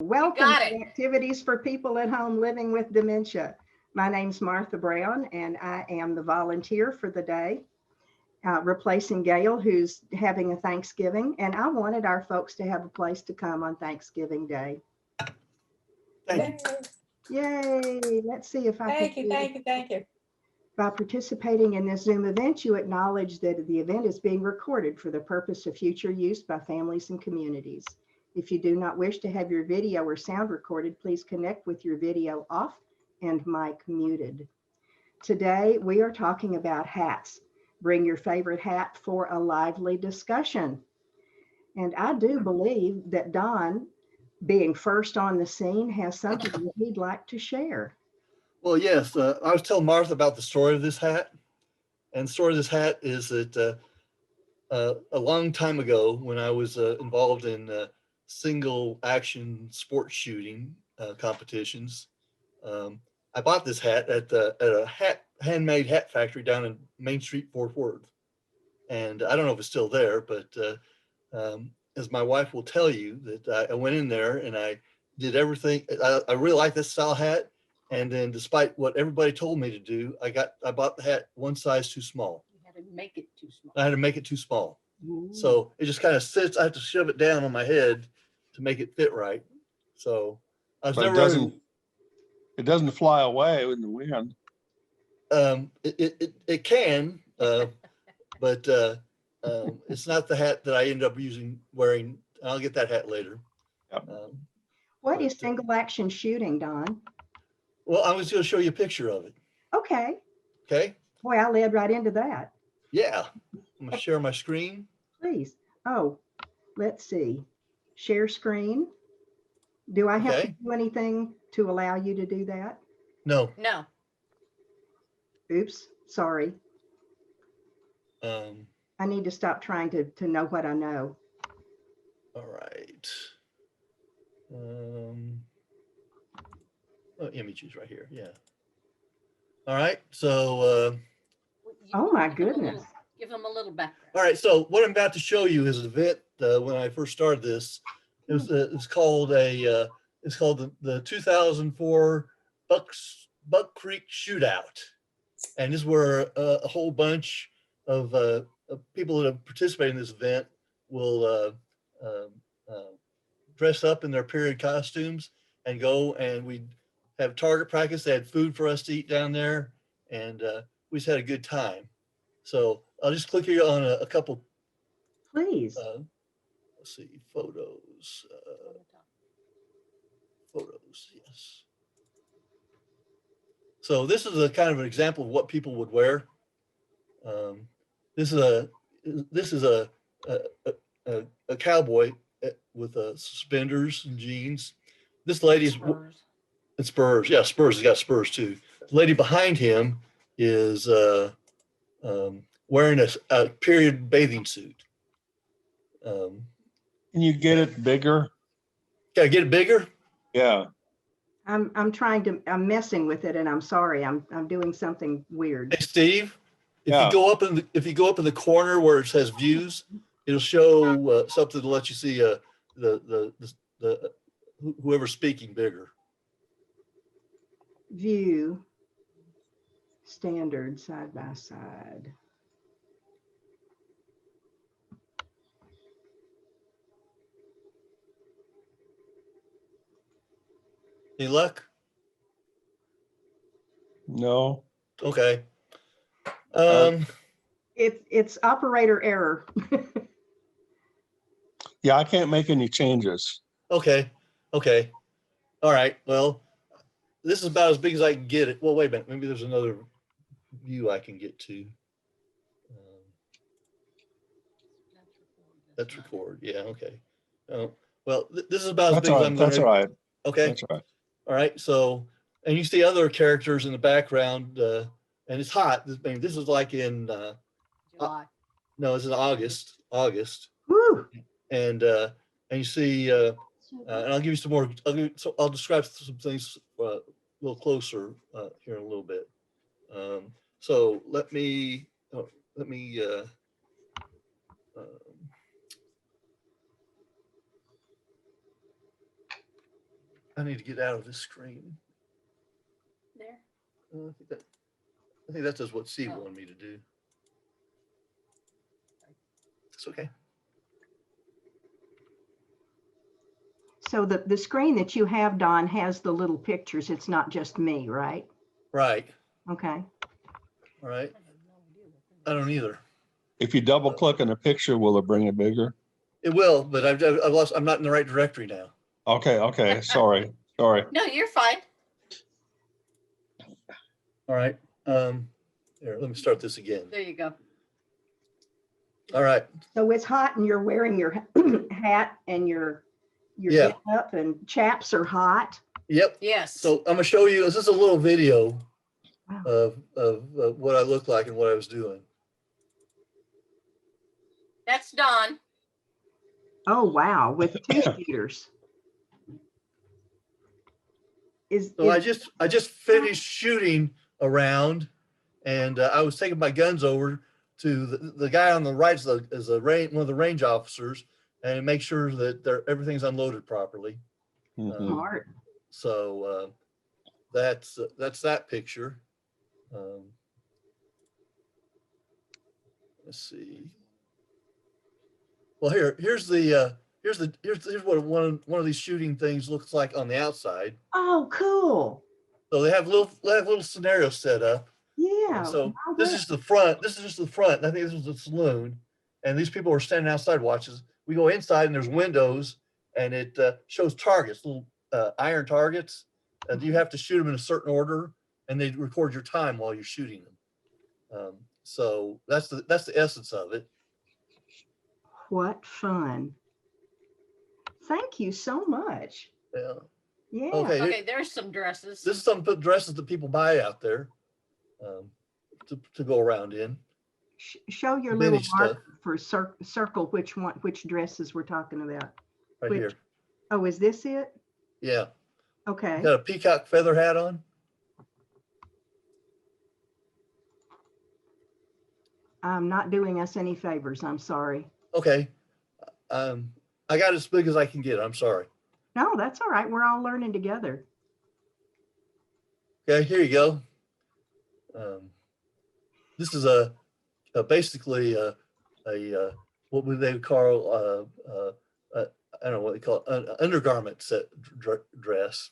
You Welcome got to it. Activities for People at Home Living with Dementia. My name's Martha Brown, and I am the volunteer for the day, replacing Gail, who's having a Thanksgiving. And I wanted our folks to have a place to come on Thanksgiving Day. Thank you. Yay! Let's see if I can Thank you, do it. thank you, thank you. By participating in this Zoom event, you acknowledge that the event is being recorded for the purpose of future use by families and communities. If you do not wish to have your video or sound recorded, please connect with your video off and mic muted. Today, we are talking about hats. Bring your favorite hat for a lively discussion. And I do believe that Don, being first on the scene, has something that he'd like to share. Well, yes, I was telling Martha about the story of this hat. And the story of this hat is that a long time ago, when I was involved in single action sports shooting competitions, I bought this hat at a handmade hat factory down in Main Street, Fort Worth. And I don't know if it's still there, but as my wife will tell you, that I went in there and I did everything. I really like this style hat. And then despite what everybody told me to do, I bought the hat one size too small. You had to make it too small. I had to make it too small. Ooh. So it just kind of sits, I have to shove it down on my head to make it fit right. So I was But never it doesn't fly away in the wind. it can, but it's not the hat that I end up wearing. I'll get that hat later. Yep. What is but, single action shooting, Don? Well, I was going to show you a picture of it. Okay. Okay. Boy, I led right into that. Yeah. I'm going to share my screen. Please. Oh, let's see. Share screen. Do I have to Okay. do anything to allow you to do that? No. No. Oops, sorry. Um, I need to stop trying to know what I know. all right. Images right here. Yeah. All right. So, Oh my Give 'em a goodness. little- Give them a little background. all right. So what I'm about to show you is an event when I first started this. It's called the 2004 Buck Creek Shootout, and this is where a whole bunch of people that have participated in this event will dress up in their period costumes and go, and we have target practice. They had food for us to eat down there, and we just had a good time. So I'll just click here on a couple. Please. Let's see, photos. Photos, yes. So this is a kind of an example of what people would wear. This is a cowboy with suspenders and jeans. This lady's Spurs. and spurs. Yeah, spurs. He's got spurs too. The lady behind him is wearing a period bathing suit. Can you get it bigger? Can I get it bigger? Yeah. I'm messing with it, and I'm sorry. I'm doing something weird. Hey, Steve, if Yeah. you go up in the corner where it says views, it'll show something to let you see the whoever's speaking bigger. View standard side by side. Any luck? No. Okay. It's operator error. Yeah, I can't make any changes. Okay. Okay. All right. Well, this is about as big as I can get it. Well, wait a minute. Maybe there's another view I can get to. Let's record. Yeah. Okay. Well, this is about as That's big all as right. I'm going That's all to. right. Okay. That's all right. All right. So, and you see other characters in the background, and it's hot. I mean, this is like in July. no, it's in August. Woo! And you see, and I'll give you some more. I'll describe some things a little closer here in a little bit. So let me. I need to get out of this screen. There. I think that does what Steve Oh. wanted me to do. It's okay. So the screen that you have, Don, has the little pictures. It's not just me, right? Right. Okay. All right. I don't either. If you double click on a picture, will it bring it bigger? It will, but I've lost. I'm not in the right directory now. Okay, okay, sorry, sorry. No, you're fine. All right. Here, let me start this again. There you go. All right. So it's hot and you're wearing your hat and your Yeah. get up and chaps are hot. Yep. Yes. So I'm gonna show you. This is a little video Wow. of what I look like and what I was doing. That's Don. Oh, wow, with 2 shooters. So I just finished shooting around, and I was taking my guns over to the guy on the right is one of the range officers, and make sure that everything's unloaded properly. Mhm. Smart. So that's that picture. Let's see. Well, here's what one of these shooting things looks like on the outside. Oh, cool. So they have little scenarios set up. Yeah. And so wow, this good. is the front. This is just the front. I think this was the saloon, and these people are standing outside watching. We go inside, and there's windows, and it shows targets, little iron targets, and you have to shoot them in a certain order, and they record your time while you're shooting them. So that's the essence of it. What fun. Thank you so much. Yeah. Yeah. Okay. Okay, there's some dresses. This is some dresses that people buy out there to go around in. Show your little Vintage stuff. mark for circle which dresses we're talking about. Right Which- here. Oh, is this it? Yeah. Okay. Got a peacock feather hat on. I'm not doing us any favors. I'm sorry. Okay. I got as big as I can get. I'm sorry. No, that's all right. We're all learning together. Okay, here you go. This is basically a what would they call I don't know what they call it, an undergarment set dress.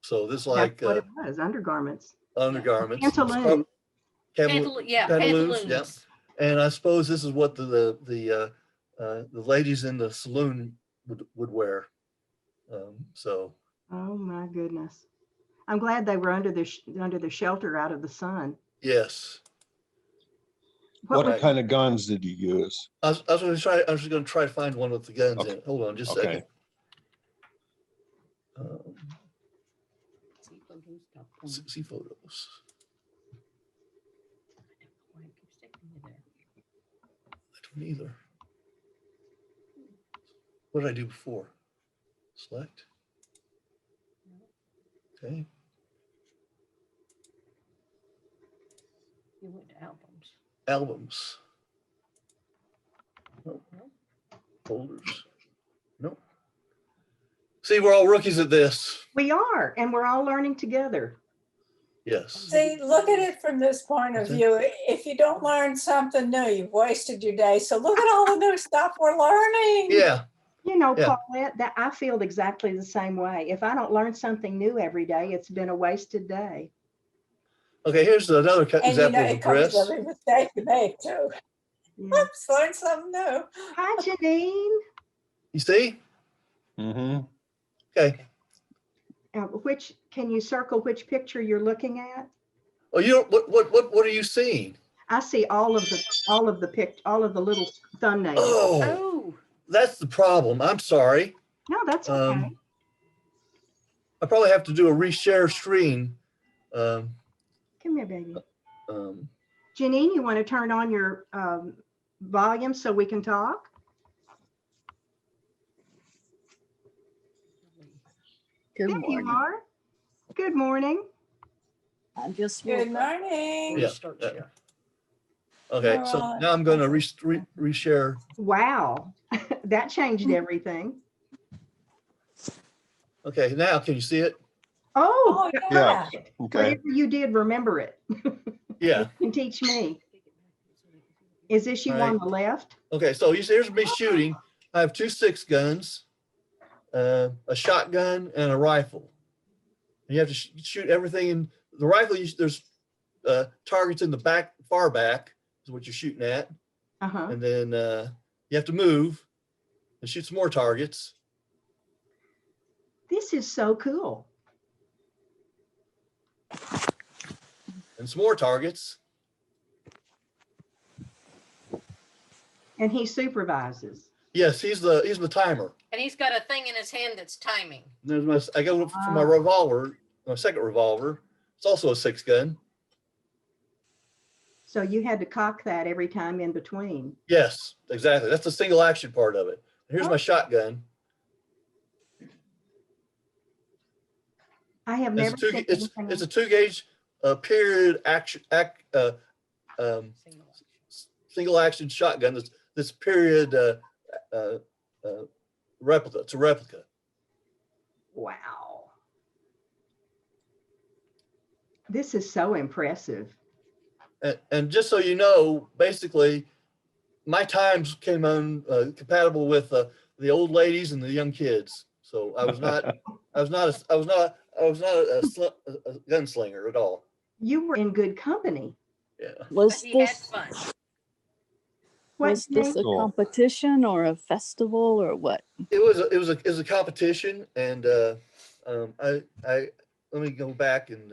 So this like That's what it was, undergarments. undergarments. Pantaloon. Yeah, pantaloons, yeah. pantaloons. And I suppose this is what the ladies in the saloon would wear. So Oh my goodness. I'm glad they were under the shelter out of the sun. yes, What What was- kind of guns did you use? I was going to try to find one with the guns in it. Hold on, just a Okay. second. See, photos, stop pointing. See photos. Why it keeps taking me there? I don't either. What did I do before? Select. Okay. You went to albums. Albums. Nope. Folders. Nope. See, we're all rookies at this. We are, and we're all learning together. Yes. See, look at it from this point of view. If you don't learn something new, you've wasted your day. So look at all the new stuff we're learning. Yeah. You know, Yeah. Paulette, that I feel exactly the same way. If I don't learn something new every day, it's been a wasted day. Okay, here's another And you example know, of a it comes with dress. every mistake you make too. Yeah. Oops, learn something new. Hi, Janine. You see? Mm-hmm. Okay. Can you circle which picture you're looking at? Oh, you don't, what are you seeing? I see all of the little thumbnails. Oh, Oh, that's the problem. I'm sorry. No, that's okay. I probably have to do a reshare screen. Come here, baby. Um, Janine, you want to turn on your volume so we can talk? Good There you morning. are. Good morning. I'm just Good woke up. morning. Yeah. restart share. okay, so now I'm going to reshare. Wow, that changed everything. Okay, now can you see it? Oh, Oh, Yeah. perfect. Okay. Whatever you did, remember it. Yeah. You can teach me. Is this you on Right. the left? Okay, so here's me shooting. I have 2 6 guns, a shotgun, and a rifle. And you have to shoot everything in the rifle. There's targets in the back, far back is what you're shooting at. Uh-huh. And then you have to move and shoot some more targets. This is so cool. And some more targets. And he supervises. Yes, he's the timer. And he's got a thing in his hand that's timing. I go for my revolver, my second revolver. It's also a 6-gun. So you had to cock that every time in between. Yes, exactly. That's the single action part of it. Here's my shotgun. I have It's never a two, seen it's anything it's a like- 2-gauge period action single action shotgun. This period replica. It's a replica. Wow. This is so impressive. And just so you know, basically, my times came on compatible with the old ladies and the young kids. So I was not a gunslinger at all. You were in good company. Yeah. Was But he had this, fun. was this a Cool. competition or a festival or what? It was a competition, and I let me go back and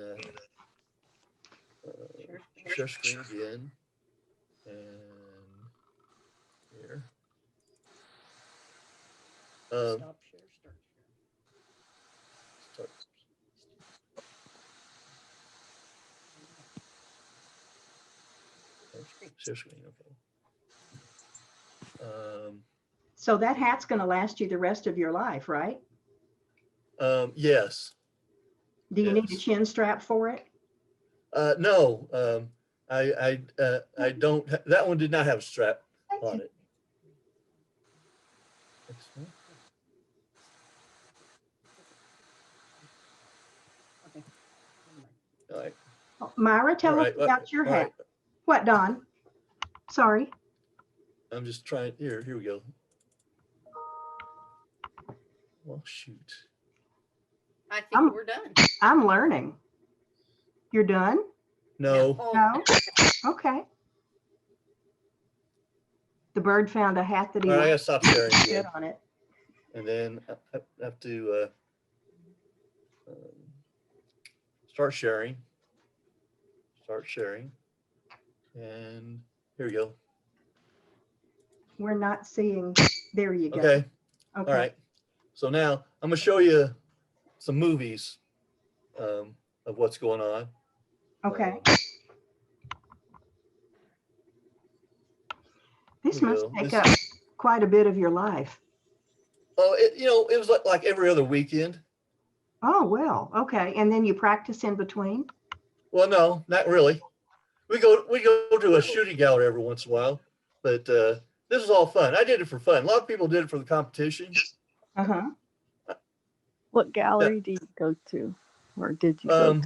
share screen again, and here. Stop share, start Start. Share screen, okay. So that hat's going to last you the rest of your life, right? Yes. Do you need a Yes. chin strap for it? No. I don't. That one did not have a strap on it. Excellent. Okay. All right. Oh, Myra, tell All us right. about your All hat. right. What, Don? Sorry. I'm just trying. Here we go. Well, shoot. I think I'm- we're done. I'm learning. You're done? No. Oh, No? Okay. The bird found a hat that he All right, I gotta liked. stop sharing Sit again. on it. And then I have to start sharing. Start sharing. And here we go. We're not seeing. There you go. Okay. Okay. All right. So now I'm gonna show you some movies of what's going on. Okay. This Here we must go. take This- up quite a bit of your life. Oh, it was like every other weekend. Oh, well, okay. And then you practice in between? Well, no, not really. We go to a shooting gallery every once in a while, but this is all fun. I did it for fun. A lot of people did it for the competition. Uh-huh. What gallery do you go to? Or did you go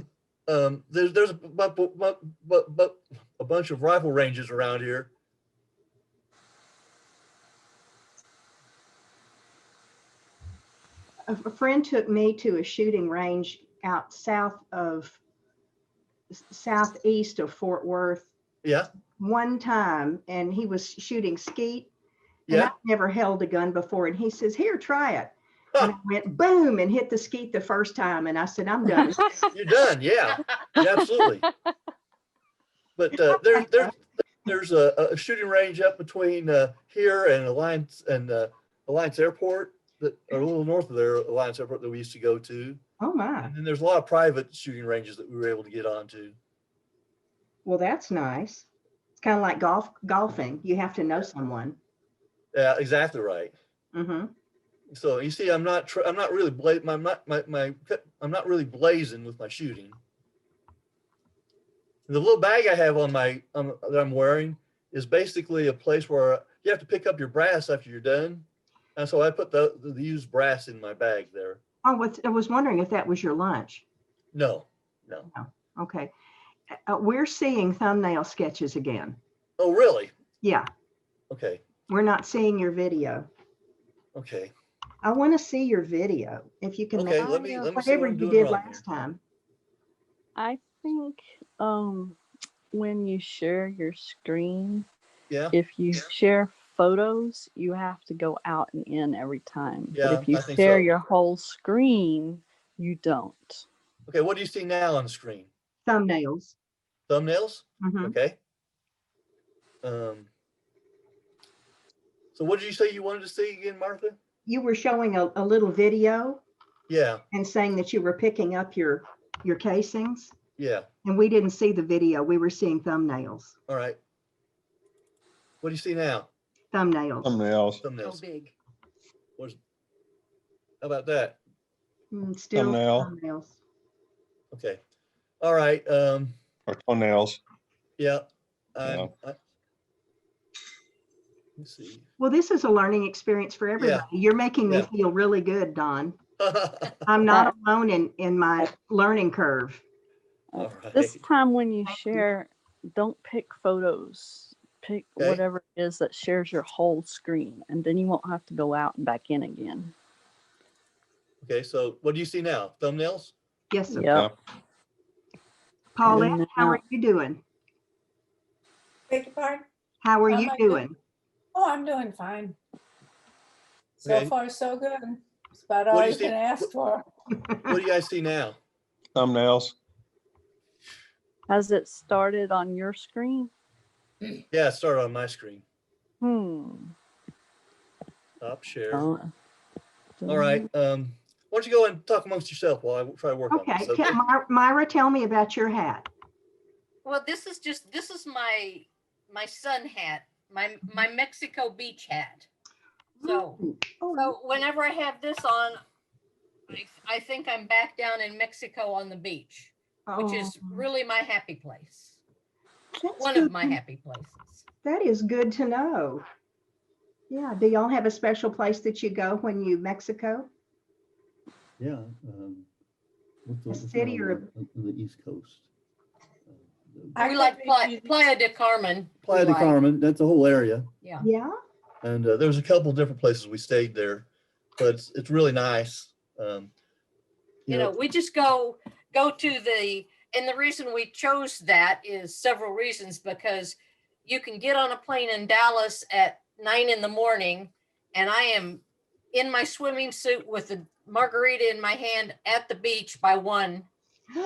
to? There's a bunch of rifle ranges around here. A friend took me to a shooting range out southeast of Fort Worth Yeah, one time, and he was shooting skeet. And yeah. I've never held a gun before. And he says, "Here, try it." And I went boom and hit the skeet the first time. And I said, "I'm done." You're done. Yeah, yeah, absolutely. But there's a shooting range up between here and Alliance Airport, that are a little north of there, Alliance Airport, that we used to go to. Oh my. And then there's a lot of private shooting ranges that we were able to get onto. Well, that's nice. It's kind of like golfing. You have to know someone. Yeah, exactly right. Mm-hmm. So you see, I'm not really I'm not really blazing with my shooting. The little bag I have on that I'm wearing is basically a place where you have to pick up your brass after you're done, and so I put the used brass in my bag there. I was wondering if that was your lunch. No. Okay. We're seeing thumbnail sketches again. Oh, really? Yeah, Okay. we're not seeing your video. Okay. I want to see your video. If you can, Okay. make Let me see whatever what I'm you doing did wrong last here. time. I think when you share your screen, Yeah. if you share photos, you have to go out and in every time. Yeah, But if you I think share so. your whole screen, you don't. Okay. What do you see now on the screen? Thumbnails. Thumbnails? Mhm. Okay. So what did you say you wanted to see again, Martha? You were showing a little video Yeah. and saying that you were picking up your casings, Yeah. and we didn't see the video. We were seeing thumbnails. All right. What do you see now? Thumbnails. Thumbnails, So Thumbnails. big. How about that? Still Thumbnail. thumbnails. Okay. All right. or toenails. Yeah. Yeah. Let's see. Well, this is a learning experience for everybody. You're making me Yeah. feel really good, Don. All I'm not alone in my learning curve. This right. time when you Thank you. share, don't pick photos. Pick Okay. whatever it is that shares your whole screen, and then you won't have to go out and back in again. Okay. So what do you see now? Thumbnails? Yes, sir. Yep. Paulette, And how are now- you doing? Beg your pardon? How are How you am I doing? doing? Oh, I'm doing fine. So Okay. far, so good. It's about What all do you you can see- ask for. What do you guys see now? Thumbnails. Has it started on your screen? Yeah, it started on my screen. Stop share. Oh, All right. Why don't you go and talk amongst yourself while I try to work on Okay, this? Okay. Myra, tell me about your hat. Well, this is my sun hat, my Mexico beach hat. So Oh, whenever I have this on, I think I'm back down in Mexico on the beach, which is really my happy place. that's One good of my to- happy places. That is good to know. Yeah. Do y'all have a special place that you go when you Mexico? Yeah. A city or on the East Coast? I We like could Playa, be- Playa de Carmen. Playa we de like. Carmen, that's a whole area. Yeah. Yeah. And there was a couple different places we stayed there, but it's really nice. You know, we just go to and the reason we chose that is several reasons, because you can get on a plane in Dallas at 9 a.m. and I am in my swimming suit with a margarita in my hand at the beach by 1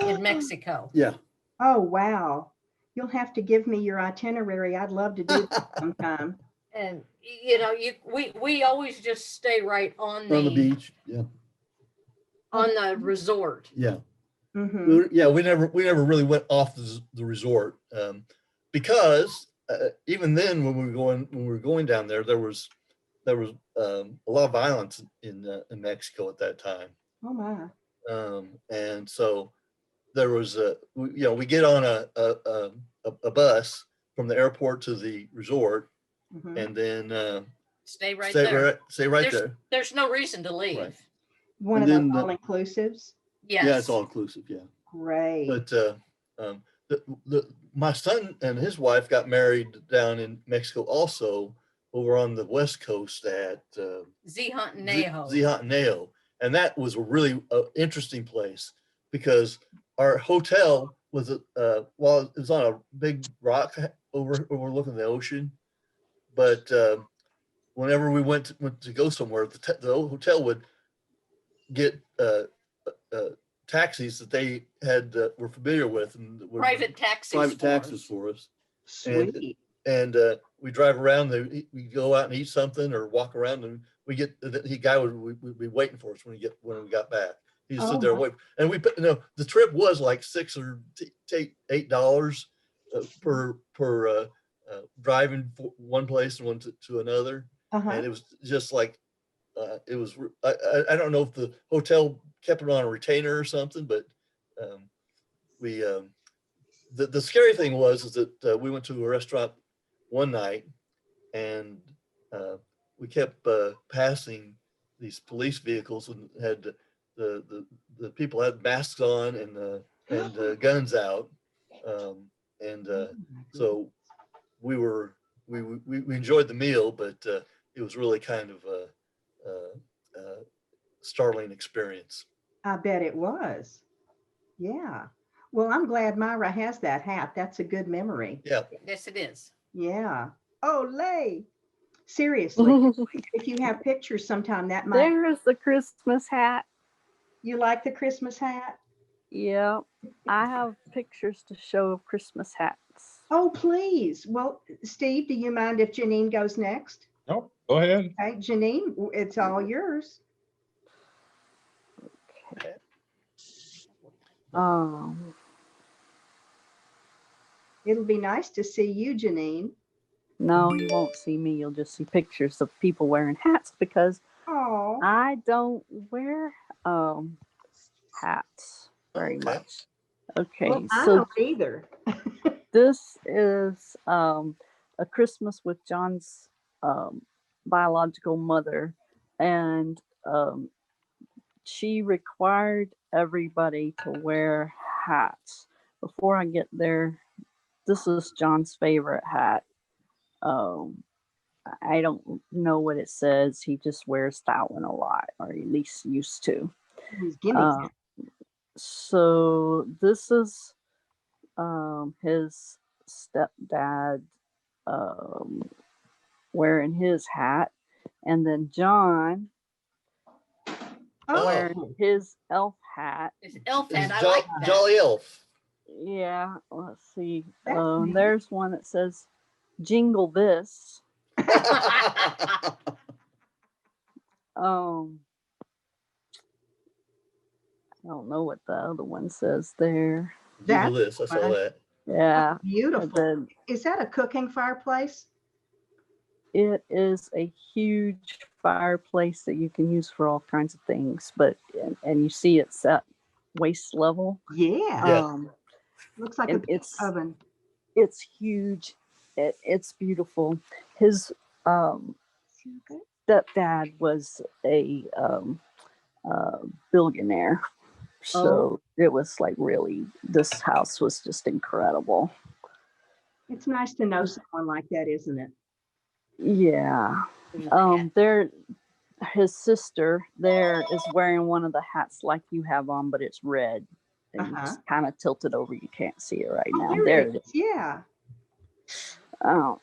in Mexico. Yeah. Oh, wow. You'll have to give me your itinerary. I'd love to do that sometime. And you know, we always just stay right on On the beach, yeah, on the resort. yeah. Mhm. We never really went off the resort because even then when we were going down there, there was a lot of violence in Mexico at that time. Oh, my. And so there was we get on a bus from the airport to the resort, Mhm. and then Stay right there. stay right There's- there. There's no reason to leave. Right. One of And those then the- all-inclusives? Yes. Yeah, it's all inclusive, yeah. Great. But my son and his wife got married down in Mexico also, over on the west coast at Zihuatanejo. Zihuatanejo. And that was a really interesting place because our hotel was it was on a big rock overlooking the ocean, but whenever we went to go somewhere, the hotel would get taxis that they had were familiar with, and would Private taxis. private for taxis us. for us. Sweet. And we drive around. We go out and eat something or walk around, and we get the guy would be waiting for us when we got back. He just Oh, stood there my. waiting, and the trip was like $6 or $8 per driving from one place and one to another, Uh-huh. and it was just like it was. I don't know if the hotel kept it on a retainer or something, but we. The scary thing is that we went to a restaurant one night, and we kept passing these police vehicles and had the people had masks on and guns out, and so we enjoyed the meal, but it was really kind of a startling experience. I bet it was. Yeah. Well, I'm glad Myra has that hat. That's a good memory. Yeah. Yes, it is. Yeah. Olay. Seriously, if you have pictures sometime, that might. There's the Christmas hat. You like the Christmas hat? Yeah, I have pictures to show of Christmas hats. Oh, please. Well, Steve, do you mind if Janine goes next? Nope, go ahead. Okay, Janine, it's all yours. Okay. It'll be nice to see you, Janine. No, you won't see me. You'll just see pictures of people wearing hats because Oh, I don't wear hats very Okay. much. Okay, well, I so don't either. this is a Christmas with John's biological mother, and she required everybody to wear hats. Before I get there, this is John's favorite hat. I don't know what it says. He just wears that one a lot, or at least used to. Gimme. So this is his stepdad wearing his hat, and then John wearing Oh, his elf hat. It's elf It's hat. I like that. Jolly Elf. Yeah, let's see. That's neat. There's one that says "Jingle This." I don't know what the other one says there. Google this. I saw fun. that. Yeah, beautiful. and then Is that a cooking fireplace? it is a huge fireplace that you can use for all kinds of things, but and you see it's at waist level. Yeah. Yeah. Looks like a and big it's oven. it's huge. It's beautiful. His stepdad was a billionaire, so it was like really, this house was just incredible. It's nice to know someone like that, isn't it? Yeah. His sister there is wearing one of the hats like you have on, but it's red and it's kind of tilted over. You can't see it right now. There There it it is. is. Yeah. Oh,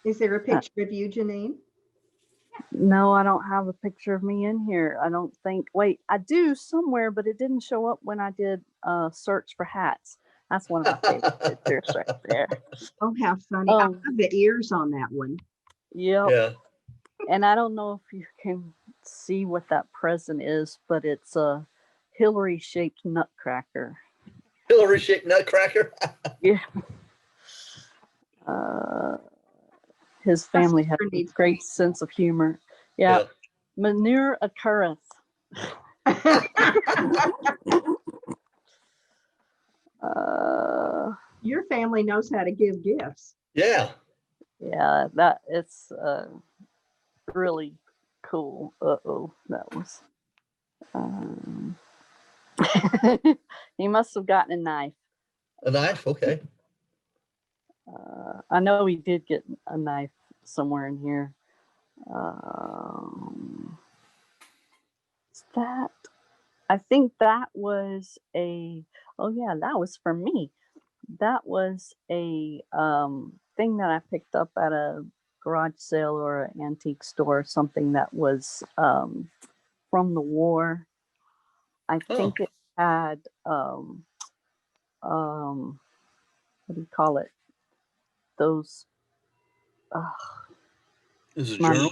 Is there a picture of you, Janine? no, I don't have a picture of me in here. I don't think. Wait, I do somewhere, but it didn't show up when I did search for hats. That's one of my favorite pictures right there. Oh, how funny. I love Um, the ears on that one. Yep. Yeah. And I don't know if you can see what that present is, but it's a Hillary-shaped nutcracker. Hillary shaped nutcracker. Yeah. His family has a great sense of humor. Yeah. Manure occurreth. Your family knows how to give gifts. Yeah. Yeah, that it's really cool. Uh-oh, that was he must have gotten a knife. A knife. Okay. I know he did get a knife somewhere in here. Is that, I think that was a, oh yeah, that was for me. That was a thing that I picked up at a garage sale or an antique store, something that was from the war. I think it had what do you call it? Those Is it a journal?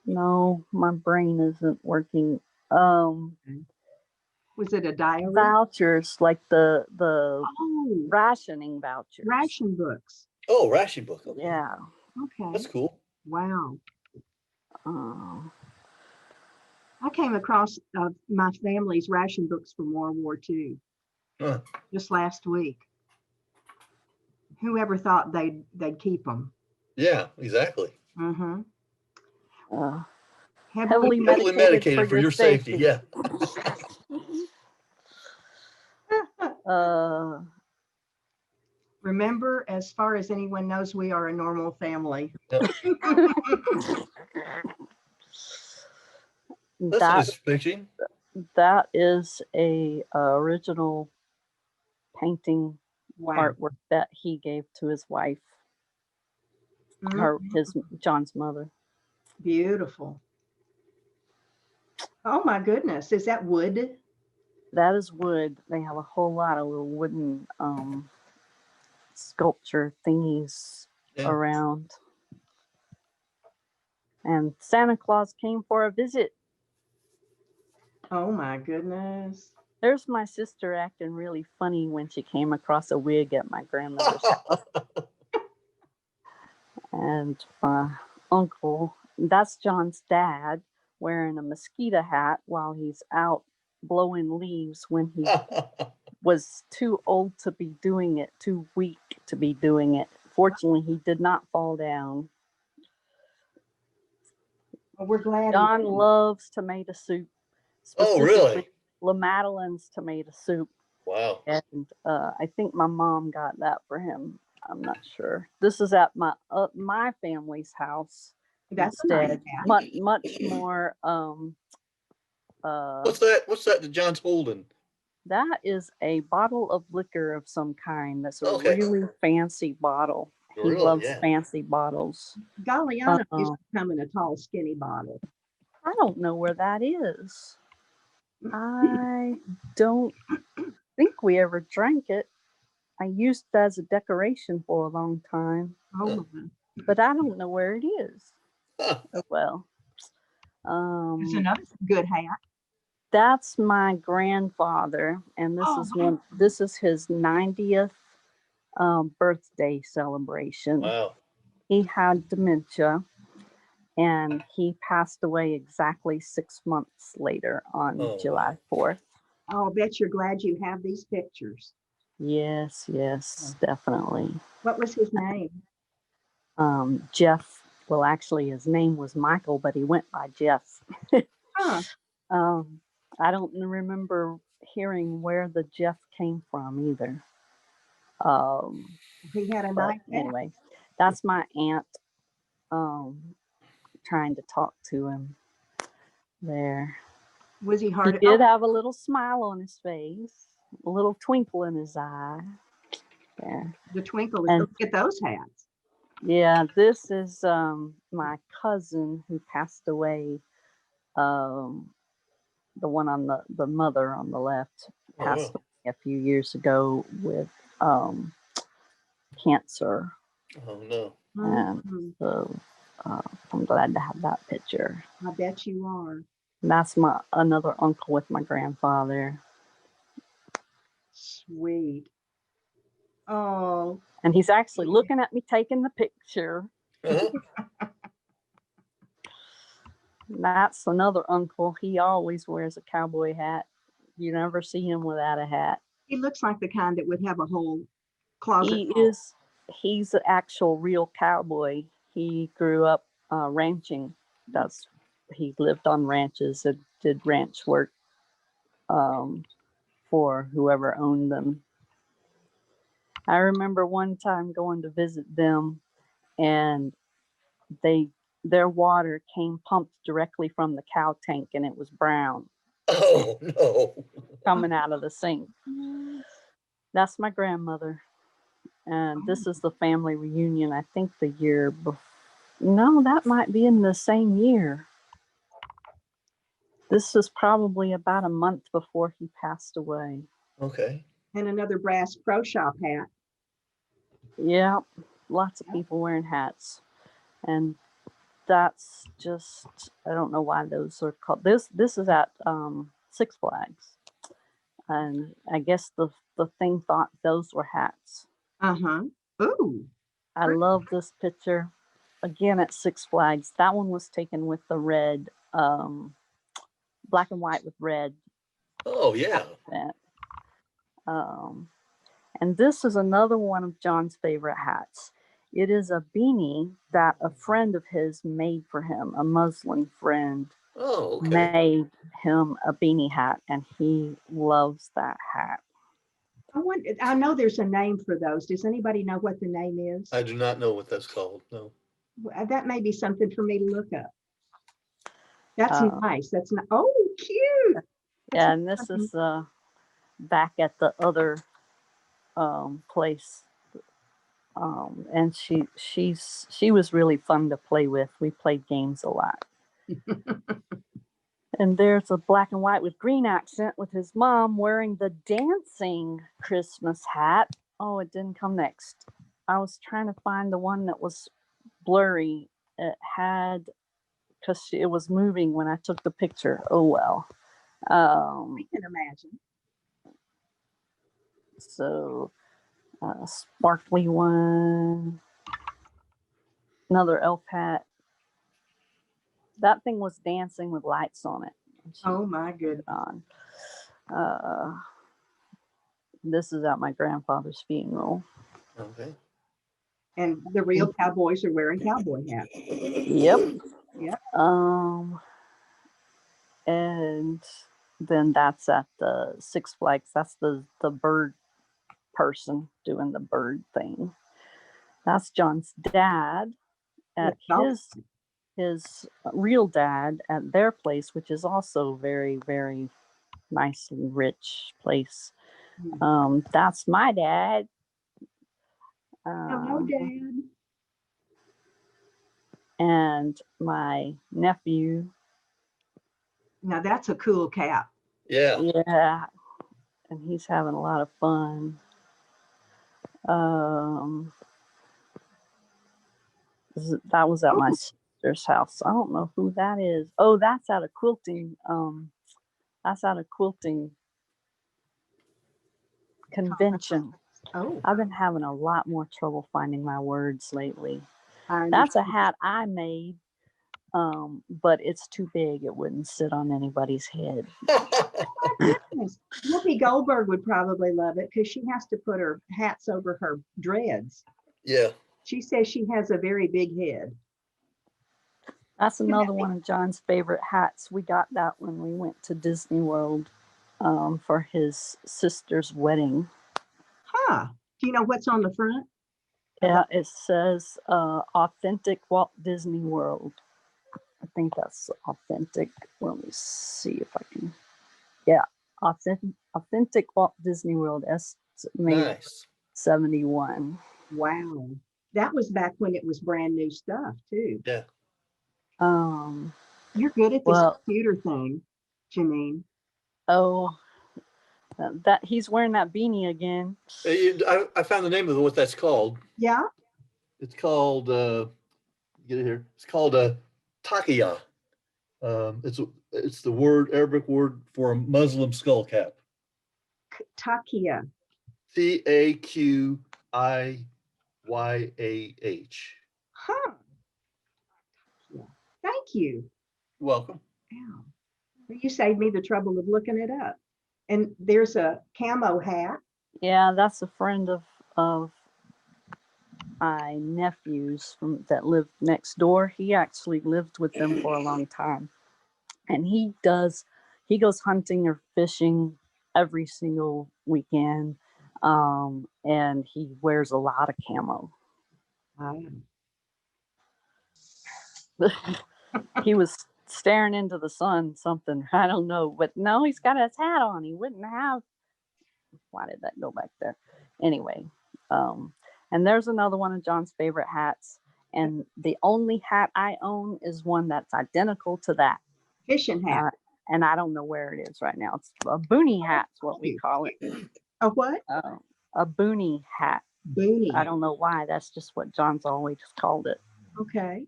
No, my brain isn't working. Was it a diary? Vouchers, like the Oh, rationing vouchers. ration books. Oh, ration book. Okay. Yeah. Okay. That's cool. Wow. I came across my family's ration books from World War II just last week. Whoever thought they'd keep them? Yeah, exactly. Mm-hmm. Heavily Heavily medicated for your safety. Yeah. Uh, Remember, as far as anyone knows, we are a normal family. That's that nice picture. that is a original painting Wow. artwork that he gave to his wife, his John's mother. Beautiful. Oh my goodness. Is that wood? That is wood. They have a whole lot of little wooden sculpture thingies Yeah. around. And Santa Claus came for a visit. Oh my goodness. There's my sister acting really funny when she came across a wig at my grandmother's house. And my uncle, that's John's dad, wearing a mosquito hat while he's out blowing leaves when he was too old to be doing it, too weak to be doing it. Fortunately, he did not fall down. Well, we're glad. John loves tomato soup. Oh, Specifically, really? La Madeleine's tomato soup. Wow. And I think my mom got that for him. I'm not sure. This is at my family's house. That's a nice instead. hat. Much more. What's that? What's that John's holding? That is a bottle of liquor of some kind. That's a Okay. really fancy bottle. He Really? loves Yeah. fancy bottles. Galliano used to come in a tall, skinny bottle. I don't know where that is. I don't think we ever drank it. I used it as a decoration for a long time, Oh my. but I don't know where it is. Huh. Oh, well. It's another good hat. That's my grandfather, and this is his 90th birthday celebration. Wow. He had dementia, and he passed away exactly 6 months later on Oh, July 4th. I'll bet you're glad you have these pictures. Yes, definitely. What was his name? Jeff. Well, actually, his name was Michael, but he went by Jeff. Huh. I don't remember hearing where the Jeff came from either. He had a But nice hat. anyway, that's my aunt trying to talk to him there. Was he He hard? did have a little smile on his face, a little twinkle in his eye. There. The twinkle. And- Look at those hats. Yeah, this is my cousin who passed away. The one on the mother on the left passed wow. away a few years ago with cancer. Oh, no. And Mhm. so I'm glad to have that picture. I bet you are. That's another uncle with my grandfather. Sweet. Oh, And he's actually looking at me taking the picture. Uh-huh. That's another uncle. He always wears a cowboy hat. You never see him without a hat. he looks like the kind that would have a whole closet. He's an actual real cowboy. He grew up ranching. He lived on ranches and did ranch work for whoever owned them. I remember one time going to visit them, and their water came pumped directly from the cow tank, and it was brown Oh, no. coming out of the sink. That's my grandmother. And this is the family reunion, I think the year before. No, that might be in the same year. This is probably about a month before he passed away. Okay. And another brass pro shop hat. Yeah, lots of people wearing hats. And that's just, I don't know why those are called. This is at Six Flags. And I guess the thing thought those were hats. Uh-huh. Ooh. I love this picture. Again, at Six Flags. That one was taken with the red, black and white with red. Oh, yeah. And this is another one of John's favorite hats. It is a beanie that a friend of his made for him, a Muslim friend. Oh, okay. made him a beanie hat, and he loves that hat. I know there's a name for those. Does anybody know what the name is? I do not know what that's called. No. That may be something for me to look up. That's Uh, nice. That's not. Oh, cute. Yeah, and this is back at the other place. And she was really fun to play with. We played games a lot. And there's a black and white with green accent with his mom wearing the dancing Christmas hat. Oh, it didn't come next. I was trying to find the one that was blurry. It had, because it was moving when I took the picture. Oh well. I can imagine. So sparkly one, another elf hat. That thing was dancing with lights on it. Oh my Put goodness. it on. This is at my grandfather's funeral. Okay. And the real cowboys are wearing cowboy hats. Yep. Yep. And then that's at the Six Flags. That's the bird person doing the bird thing. That's John's dad at his real dad at their place, which is also very, very nice and rich place. That's my dad. Hello, Dad. And my nephew. Now that's a cool cap. Yeah. Yeah. And he's having a lot of fun. That was at my sister's house. I don't know who that is. Oh, that's at a quilting. That's at a quilting convention. Oh, I've been having a lot more trouble finding my words lately. I That's a understand. hat I made, but it's too big. It wouldn't sit on anybody's head. Goodness. Whoopi Goldberg would probably love it because she has to put her hats over her dreads. Yeah. She says she has a very big head. That's another one of John's favorite hats. We got that when we went to Disney World for his sister's wedding. Huh. Do you know what's on the front? Yeah, it says authentic Walt Disney World. I think that's authentic. Let me see if I can. Yeah, authentic Walt Disney World. Nice. 71. Wow. That was back when it was brand new stuff too. Yeah. You're good at this Well, computer thing, Janine. oh, that he's wearing that beanie again. I found the name of what that's called. Yeah. It's called, get it here. It's called takia. It's the Arabic word for a Muslim skull cap. Takia. Taqiyyah. Huh. Yeah. Thank you. You're welcome. Wow. Well, you saved me the trouble of looking it up. And there's a camo hat. Yeah, that's a friend of my nephew's that lived next door. He actually lived with them for a long time, and he goes hunting or fishing every single weekend, and he wears a lot of camo. He was staring into the sun, something, I don't know, but no, he's got his hat on. He wouldn't have. Why did that go back there? Anyway, and there's another one of John's favorite hats, and the only hat I own is one that's identical to that. Fishing hat. And I don't know where it is right now. It's a boonie hat, is what we call it. A what? A boonie hat. Boonie. I don't know why. That's just what John's always called it. Okay.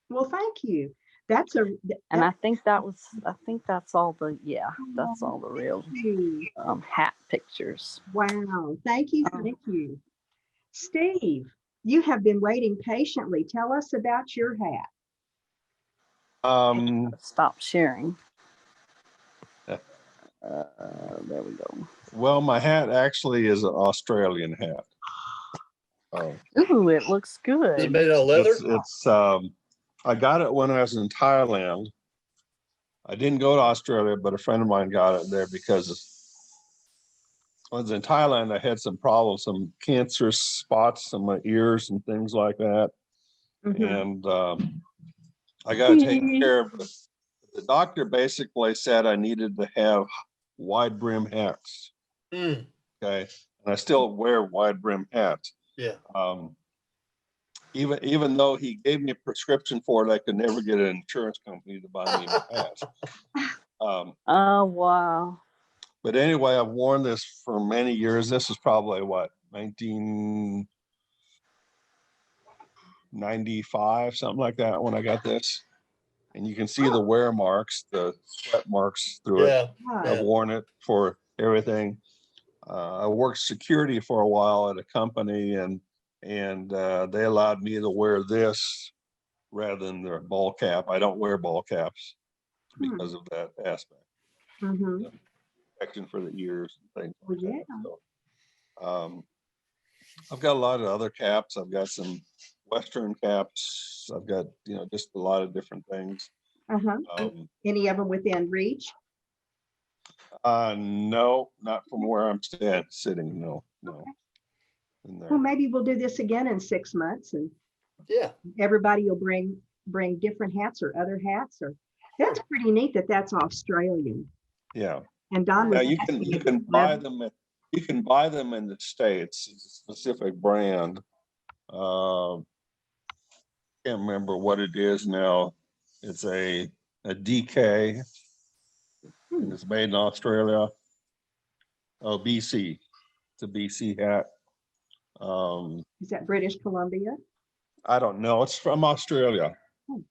Well, thank you. And I think that's all the real hat pictures. Wow. Thank you. Thank you. Steve, you have been waiting patiently. Tell us about your hat. Stop sharing. Yeah. There we go. Well, my hat actually is an Australian hat. Ooh, it looks Is it good. made out of leather? It's I got it when I was in Thailand, I didn't go to Australia, but a friend of mine got it there because I was in Thailand. I had some problems, some cancerous spots in my ears and things like that. Mhm. And I got to take care of it. The doctor basically said I needed to have wide brim hats. Mm, Okay. And I still wear wide brim hats. yeah. Even though he gave me a prescription for it, I could never get an insurance company to buy me a hat. Oh, wow. But anyway, I've worn this for many years. This is probably what, 1995, something like that when I got this. And you can see the wear marks, the sweat marks through it. Yeah. I've worn it for everything. I worked security for a while at a company, and they allowed me to wear this rather than their ball cap. I don't wear ball caps because of that aspect. Mhm. Protection for the ears and things Oh, like yeah. that. So, I've got a lot of other caps. I've got some Western caps. I've got, just a lot of different things. Any of them within reach? No, not from where I'm sitting. No. In there. Well, maybe we'll do this again in 6 months, and Yeah. everybody will bring different hats or other hats. Or that's pretty neat that that's Australian. Yeah. And Don Now was you asking can if buy them. You can buy them in the States. It's a specific brand. Can't remember what it is now. It's a DK. And it's made in Australia. Oh, BC. It's a BC hat. Is that British Columbia? I don't know. It's from Australia. Hmm.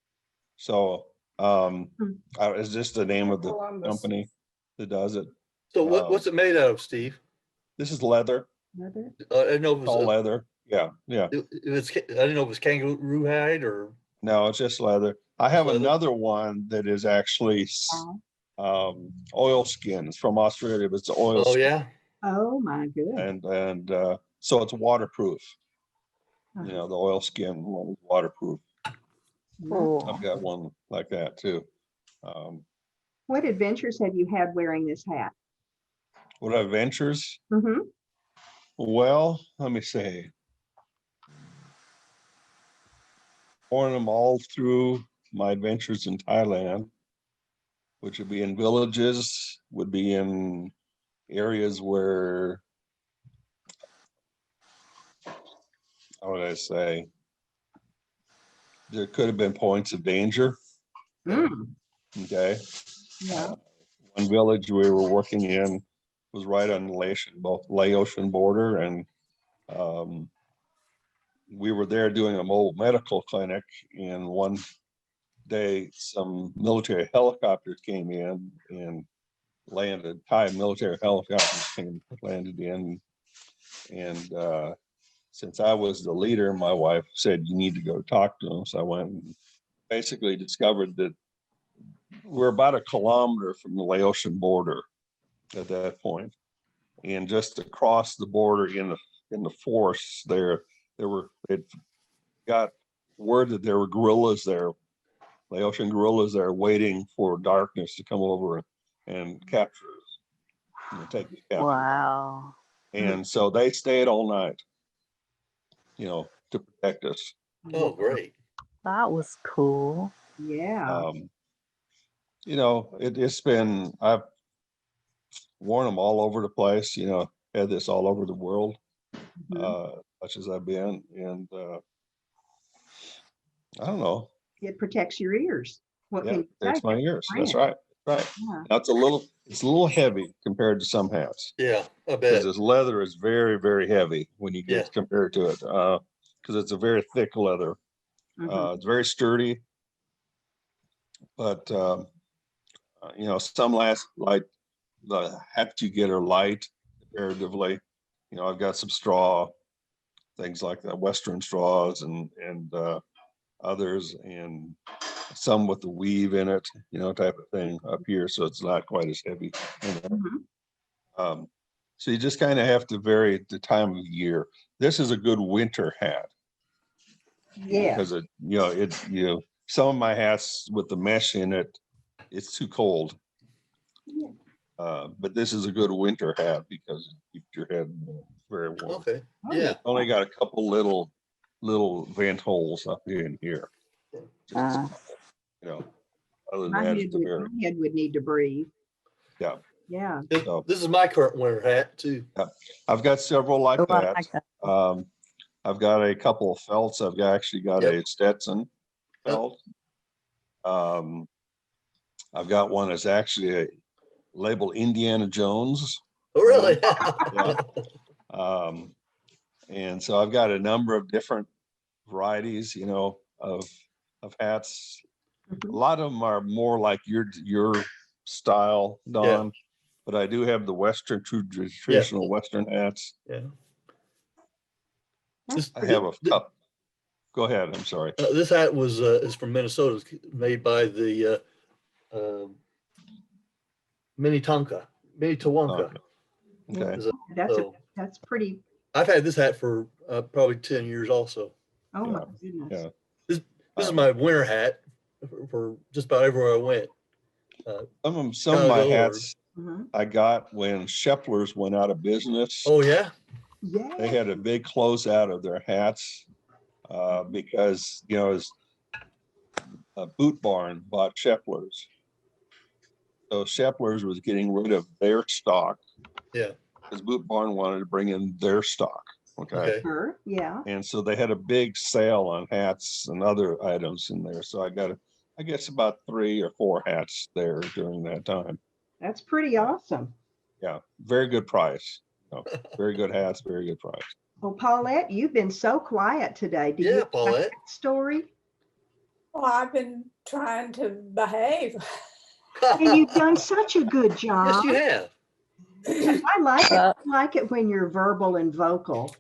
So it's just the name of the company that does it. So what's it made out of, Steve? This is leather. Leather? I didn't know if it All was, leather. Yeah. I didn't know if it was kangaroo hide or. No, it's just leather. I have leather. another one that is actually oil skin. It's from Australia, but it's oil Oh skin. yeah. Oh my goodness. And so it's waterproof. The oil skin one is waterproof. Cool. I've got one like that too. What adventures have you had wearing this hat? What adventures? Mm-hmm. Well, let me see. Worn them all through my adventures in Thailand, which would be in villages, would be in areas where, how would I say, there could have been points of danger. Okay. Yeah. One village we were working in was right on the Laotian border, and we were there doing a mobile medical clinic, and one day some military helicopters came in and landed. Thai military helicopters landed in, and since I was the leader, my wife said, "You need to go talk to them." So I went and basically discovered that we're about 1 kilometer from the Laotian border at that point, and just across the border in the forests they'd got word that there were guerrillas there, Laotian guerrillas there, waiting for darkness to come over and capture us, take us captive. Wow. And so they stayed all night, to protect us. Oh, great. That was cool. Yeah. It's been, I've worn them all over the place, had this all over the world, much as I've been. And I don't know. It protects your ears. What Yeah, can you protects say? my ears. That's right. Right. Yeah. Now it's a little heavy compared to some hats. Yeah, I Because bet. this leather is very, very heavy when you get Yeah. compared to it. Because it's a very thick leather. It's very sturdy. But some like the hats you get are light comparatively. I've got some straw, things like that, Western straws and others, and some with the weave in it, type of thing up here. So it's not quite as heavy. So you just kind of have to vary the time of year. This is a good winter hat. Yeah. Because some of my hats with the mesh in it, it's too cold. Yeah. But this is a good winter hat because it keeps your head very warm. Okay, Oh, yeah. Only got a couple little vent holes up in here. Uh, You know, other than My that, head it's a would, very, my head would need to breathe. yeah. Yeah. This is my current winter hat too. I've got several like oh, I that. like that. I've got a couple of felts. I've actually got a Stetson felt. I've got one that's actually labeled Indiana Jones. Oh, really? Yeah. And so I've got a number of different varieties, you know, of hats. A lot of them are more like your style, Don. But I do have the Western traditional Western hats. Yeah. I have a cup. Go ahead. I'm sorry. This hat is from Minnesota. It's made by the Minnetonka. Okay. Is it- That's so that's pretty. I've had this hat for probably 10 years also. Oh my Yeah. goodness. Yeah. This is my winter hat for just about everywhere I went. Some of my Chicago hats Mhm. I got when Sheplers went out of business. Oh, yeah? Yeah. They had a big closeout of their hats because, you know, a Boot Barn bought Sheplers. So Sheplers was getting rid of their stock. Yeah. Because Boot Barn wanted to bring in their stock. Okay. Okay. Sure. Yeah. And so they had a big sale on hats and other items in there. So I got, I guess about 3 or 4 hats there during that time. That's pretty awesome. Yeah, very good price. Oh, very good hats, very good price. Well, Paulette, you've been so quiet today. Do you Yeah, have a Paulette. story? Well, I've been trying to behave. And you've done such a good job. Yes, you have. I like it. I like it when you're verbal and vocal.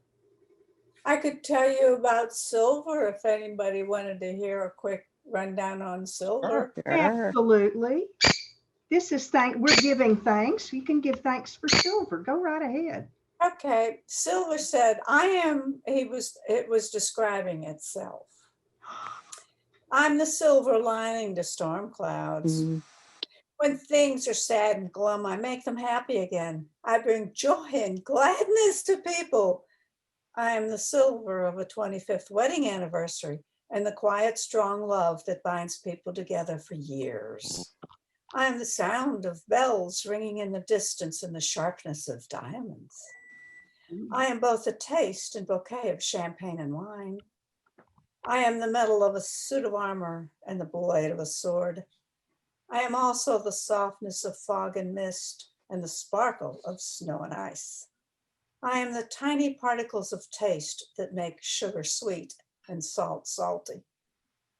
I could tell you about silver if anybody wanted to hear a quick rundown on silver. Sure. Absolutely. This is we're giving thanks. You can give thanks for silver. Go right ahead. Okay, silver said, it was describing itself. I'm the silver lining to storm clouds. Mhm. When things are sad and glum, I make them happy again. I bring joy and gladness to people. I am the silver of a 25th wedding anniversary and the quiet, strong love that binds people together for years. I am the sound of bells ringing in the distance and the sharpness of diamonds. I am both a taste and bouquet of champagne and wine. I am the metal of a suit of armor and the blade of a sword. I am also the softness of fog and mist and the sparkle of snow and ice. I am the tiny particles of taste that make sugar sweet and salt salty.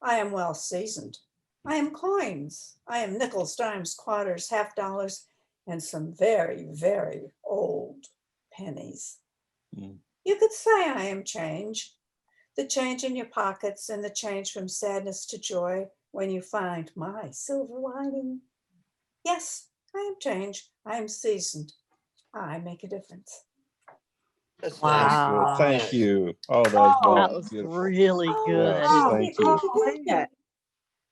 I am well seasoned. I am coins. I am nickels, dimes, quarters, half dollars, and some very, very old pennies. Mm. You could say I am change, the change in your pockets and the change from sadness to joy when you find my silver lining. Yes, I am change. I am seasoned. I make a difference. That's Wow. nice. Well, thank Nice. you. Oh, that Oh, was That was beautiful. really good. Yes, thank you. Paulette,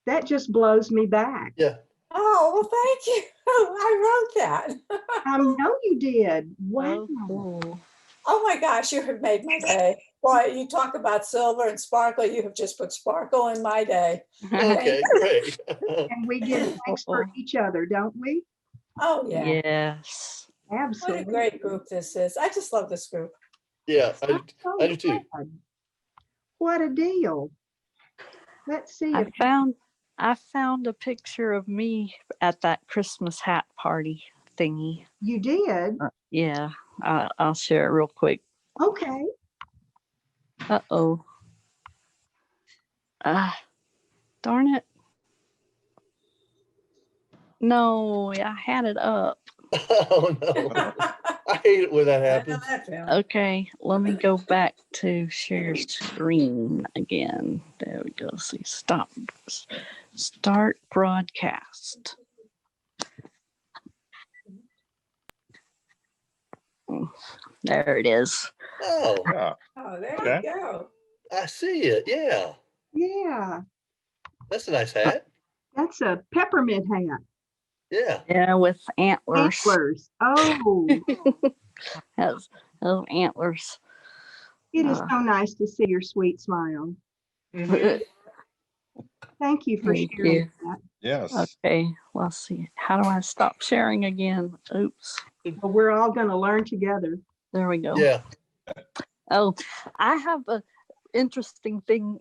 that just blows me back. Yeah. Oh, well, thank you. I wrote that. I know you did. Wow. Oh, cool. Oh my gosh, you have made my day. Boy, you talk about silver and sparkle. You have just put sparkle in my day. Okay, great. And we give thanks for each other, don't we? Oh, yeah. Yes. What Absolutely. a great group this is. I just love this group. Yeah, I So do too. glad. What a deal. Let's see I if found a picture of me at that Christmas hat party thingy. you did. Yeah, I'll share it real quick. Okay. Uh-oh. Darn it. No, I had it up. Oh, no. I hate it when that I know happens. that feeling. Okay, let me go back to share screen again. There we go. See, start broadcast. There it is. Oh, Yeah, Oh, there Okay. you go. I see it. Yeah. Yeah. That's a nice hat. That's a peppermint hat. Yeah. Yeah, with antlers. Antlers. Oh, Has those antlers. it is Uh, so nice to see your sweet smile. Mhm. Thank you for Thank sharing you. that. Yes. Okay, let's see. How do I stop sharing again? Oops. Well, we're all going to learn together. There we go. Yeah. Oh, I have a interesting thing,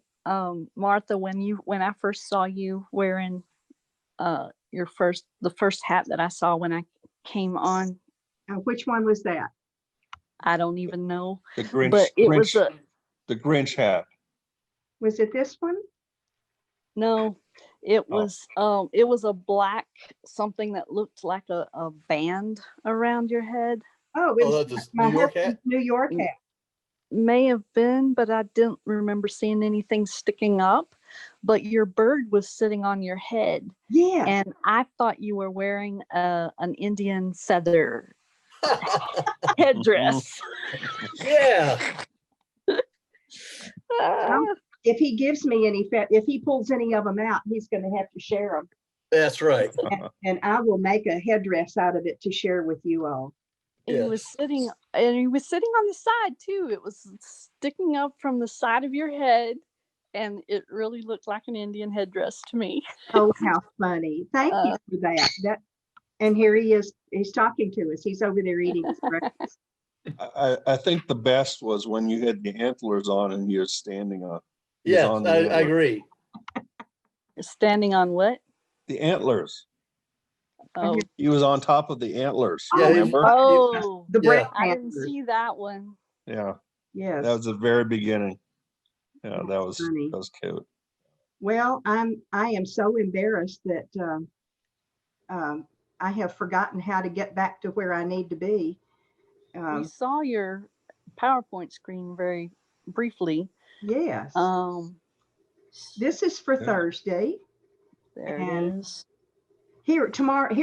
Martha. When I first saw you wearing the first hat that I saw when I came on, Which one was that? I don't even know, The Grinch, but it was Grinch, the Grinch hat. Was it this one? no, it was a black something that looked like a band around your head. Oh, it Oh, was that's my New York hat? husband's New York Mm. hat. May have been, but I didn't remember seeing anything sticking up. But your bird was sitting on your head, Yes. and I thought you were wearing an Indian feather headdress. Yeah. Ah, If he gives me if he pulls any of them out, he's going to have to share them. That's right. And I will make a headdress out of it to share with you all. he was Yes. sitting, and he was sitting on the side too. It was sticking up from the side of your head, and it really looked like an Indian headdress to me. Oh, how funny. Thank you for that. And here he is. He's talking to us. He's over there eating his breakfast. I think the best was when you had the antlers on and you're standing on. He's Yes, on the I antler. agree. Standing on what? The antlers. Oh, He was on top of the antlers. Yeah, he's- Remember? oh, The Yeah. break I didn't antlers. see that one. Yeah. Yes. That was the very beginning. Yeah, that That's funny. was cute. Well, I am so embarrassed that I have forgotten how to get back to where I need to be. We saw your PowerPoint screen very briefly. Yes. This is for Yeah. Thursday. There And it is. Here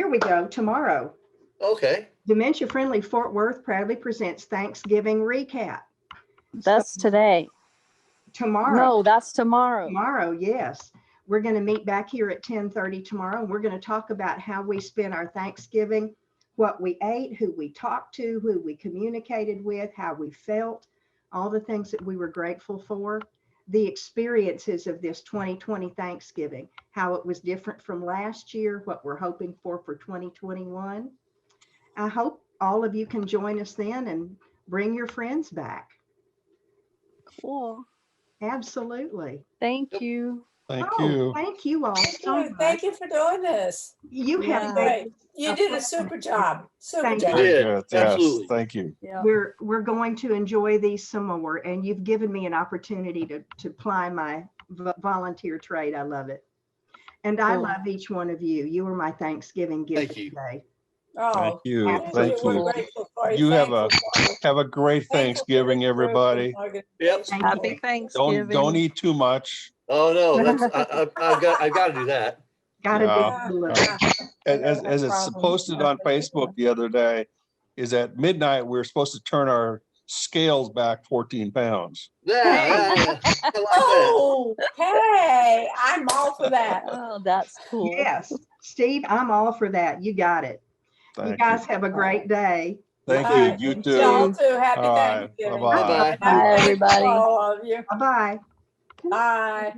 we go. Tomorrow, Okay. Dementia Friendly Fort Worth proudly presents Thanksgiving Recap. That's today. Tomorrow. No, that's tomorrow. Tomorrow, yes. We're going to meet back here at 10:30 tomorrow. And we're going to talk about how we spent our Thanksgiving, what we ate, who we talked to, who we communicated with, how we felt, all the things that we were grateful for, the experiences of this 2020 Thanksgiving, how it was different from last year, what we're hoping for 2021. I hope all of you can join us then and bring your friends back. Cool. Absolutely. Thank you. Thank Oh, you. thank you all so much. Thank you for doing this. You Yeah. have Great. made You did a super job. Super Thank job. you. Very did. good. Yes. Absolutely. Thank you. Yeah. We're going to enjoy these some more, and you've given me an opportunity to ply my volunteer trade. I love it. And I Cool. love each one of you. You were my Thanksgiving gift Thank you. today. Oh, Thank you. thank Thank you. We're you. grateful for you. You have Thankful for you. Have a great Thankful for Thanksgiving, this group and everybody. Yep. organization. Happy Don't Thanksgiving. eat too much. Oh no, that's I got to do that. Gotta Yeah. do a little. As it's posted on Facebook the other day, is at midnight, we're supposed to turn our scales back 14 pounds. Yeah, I like that. Oh, hey, I'm all for that. Oh, that's cool. Yes, Steve, I'm all for that. You got it. You Thank guys you. have a great day. Thank All you. right. You Thank too. Y'all too. Happy All right. Thanksgiving. Bye-bye. Bye-bye. Bye, Thank you, everybody. all of you. Bye-bye. Bye.